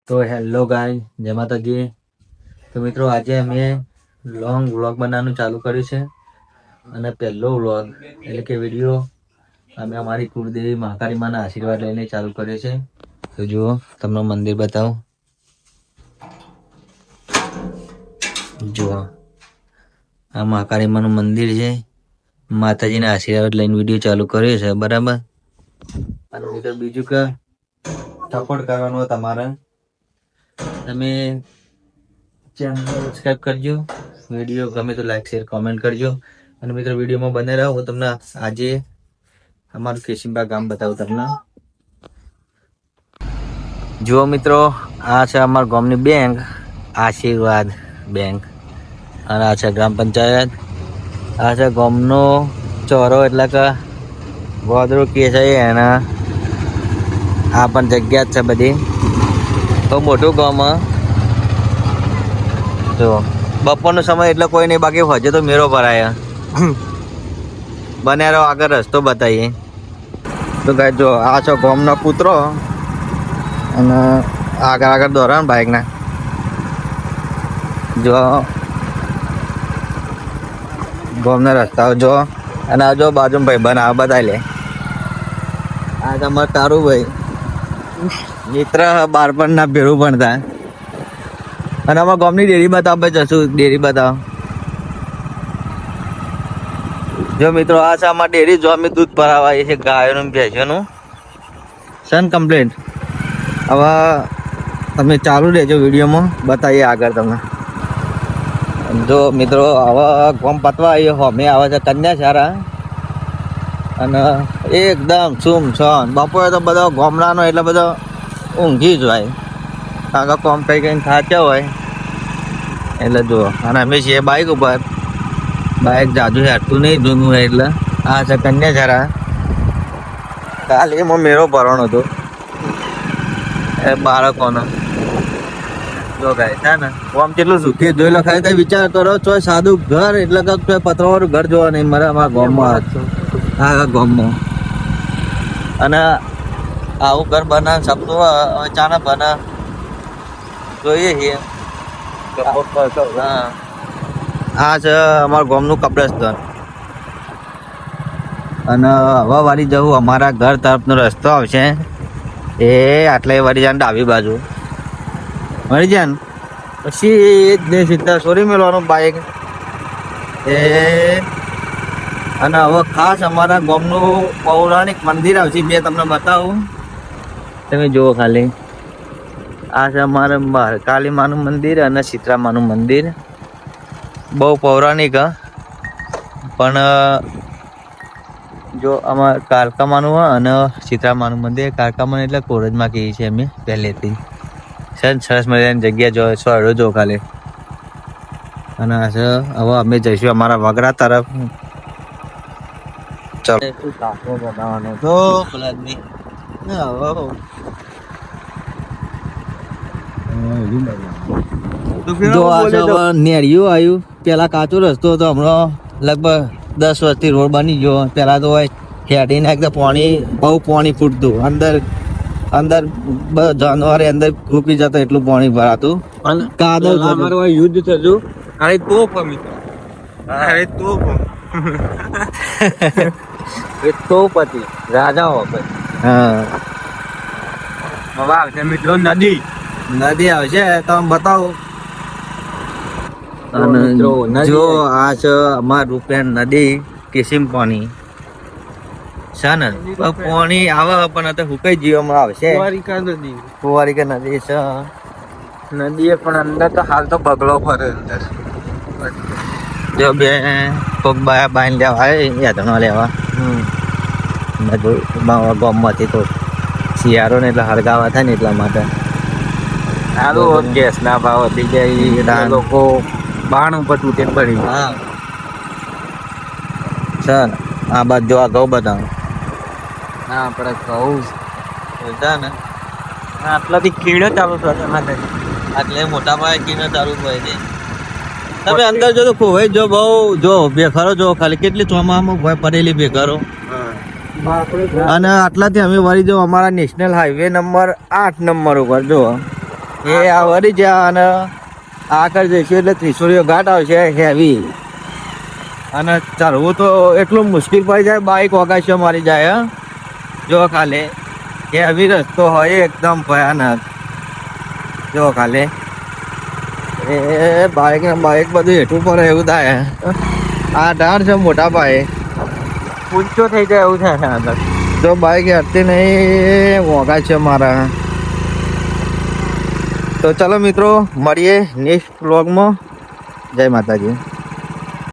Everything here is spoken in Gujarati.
તો હેલો ગાય, જય માતાજી. તો મિત્રો આજે અમે લોંગ વ્લોગ બનાવવાનું ચાલુ કર્યું છે. અને પહેલો વ્લોગ એટલે કે વિડીયો અમે અમારી કુળદેવી મહાકાળી માના આશીર્વાદ લઈને ચાલુ કર્યો છે. તો જુઓ, તમને મંદિર બતાવો. જુઓ, આ મહાકાળી માનું મંદિર છે. માતાજીના આશીર્વાદ લઈને વિડીયો ચાલુ કર્યો છે, બરાબર. અને મિત્રો બીજું કે સપોર્ટ કરવાનો તમારે, તમે ચેનલ સબસ્ક્રાઈબ કરજો, વિડીયો ગમે તો લાઈક શેર કોમેન્ટ કરજો. અને મિત્રો વિડીયોમાં બને રહો. હું તમને આજે અમારું કેશિંબા ગામ બતાવું તમને. જુઓ મિત્રો, આ છે અમારા ગામની બેંક, આશીર્વાદ બેંક. અને આ છે ગ્રામ પંચાયત. આ છે ગામનો ચોરો એટલે કે ગોદરો કે છે એના. આ પણ જગ્યા જ છે બધી, બહુ મોટું ગામ. જો બપોરનો સમય એટલે કોઈ નહીં, બાકી હજે તો મેળો ભરાય. બને રહો, આગળ રસ્તો બતાવીએ. તો ગાય જો, આ છો ગામનો કૂતરો. અને આગળ દોરા ને બાઇકના. જો ગામના રસ્તાઓ જો. અને આ જો બાજુ ભાઈ બન આ બતાવી લે. આ તમારે તારું ભાઈ મિત્ર બાળપણના ભેરું ભણતા. અને અમારા ગામની ડેરી બતાવો ભાઈ, જશું ડેરી બતાવો. જો મિત્રો, આ છે અમારી ડેરી. જો અમે દૂધ ભરાવા આવીએ છીએ ગાયોનું ભેંસોનું. સન કમ્પ્લીટ. હવે તમે ચાલુ રહેજો, વિડીયોમાં બતાવીએ આગળ તમને. જો મિત્રો, હવે ગામ પતવા આવીએ. અમે આવે છે કન્યા સારા. અને એકદમ સુમસાન. બપોરે તો બધો ગામડાનો એટલે બધો ઊંઘી જ હોય. આગળ કોમ કઈ કઈ થાચ્યા હોય એટલે જુઓ. અને અમે છીએ બાઇક ઉપર. બાઇક જાજુ હેઠતું નહીં, જૂનું હોય એટલે. આ છે કન્યા સારા. કાલે એમાં મેળો ભરવાનો હતો એ બાળકોનો. જો ગાય છે ને, આમ કેટલું સુખી જોઈ લખાય. તો વિચાર કરો, ચોય સાદું ઘર એટલે કે પતરાવાળું ઘર જોવા નહીં મારે અમારા ગામમાં. હા, ગામમાં. અને આવું ઘર બનાવ સપનું અચાનક બને જોઈએ છીએ. હા, આ છે અમારા ગામનું કબ્રસ્તાન. અને હવા વાળી જવું અમારા ઘર તરફનો રસ્તો આવશે. એ આટલે વાળી જાય ડાબી બાજુ મળી જાય ને પછી સીધા સોરી મેળવાનું બાઇક. અને હવે ખાસ અમારા ગામનું પૌરાણિક મંદિર આવશે, બે તમને બતાવું. તમે જુઓ ખાલી. આ છે અમારે કાળી માનું મંદિર અને શીતળા માનું મંદિર. બહુ પૌરાણિક. પણ જો અમારે કાળકામાનું અને શીતળામાનું મંદિર. કાળકામાનું એટલે કોરજમાં કહીએ છીએ અમે પહેલેથી. સરસ મજાની જગ્યા જો, સોડો જો ખાલી. અને આ છે હવે અમે જઈશું અમારા વગડા તરફ. ચાલો બનાવવાનો તો જો આ છે નેળિયું આવ્યું. પેલા કાચો રસ્તો હતો, હમણાં લગભગ 10 વર્ષથી રોડ બની ગયો. પેલા તો હોય ખેડીને એકદમ પાણી, બહુ પાણી ફૂટતું. અંદર જાનવર અંદર ઘૂપી જતો એટલું પાણી ભરાતું. અને કાદવ યુદ્ધ થતું. અરે તોપ તોપ હતી રાજાઓ. હા, મિત્રો નદી આવશે તો બતાવો. અને જો આ છે અમાર રૂપિયા નદી. કિસિમ પાણી છે ને, પાણી આવે પણ અત્યારે હુકાઈ જીવવામાં આવશે. કુંવારિકા નદી છે. નદી પણ અંદર તો હાલ તો બગલો ફરે અંદર. જો બે કોક બાઈને લેવા યાદનો લેવા ગામમાંથી. તો શિયાળો ને એટલે હળગાવા થાય ને એટલા માટે. સારું, ગેસ ના ભાવ વધી જાય, લોકો બાણ ઉપર તૂટે પડી. હા સર, આ બાજુ આ ઘઉં બતાવો. હા, આપણે ઘઉં છે ને આટલાથી કીડો ચાલુ થશે. એટલે મોટા પાયે કીડો ચાલુ થાય છે. તમે અંદર જો તો ખોવાઈ જો. બહુ જો ભેખરો જો ખાલી કેટલી ચોમામાં ભય પડેલી ભેખરો. અને આટલાથી અમે વળી જો અમારા નેશનલ હાઈવે નંબર 8 ઉપર જો એ આ વળી જ્યાં અને આગળ જઈશું એટલે ત્રિશુળીઓ ઘાટ આવશે હેવી, અને ચડવું તો એટલું મુશ્કેલ પડી જાય, બાઈક વગાશ્યો મારી જાય. જો ખાલી હેવી રસ્તો હોય એકદમ ભયાનક. જો ખાલી એ બાઈક બધું હેઠું પડે એવું થાય. આ ઢાળ છે મોટા પાયે, ઊંચો થઈ જાય એવું થાય આગળ. જો બાઈક હટતી નહીં, મોંઘા છે મારા. તો ચલો મિત્રો મળીએ નેક્સ્ટ વ્લોગમાં. જય માતાજી.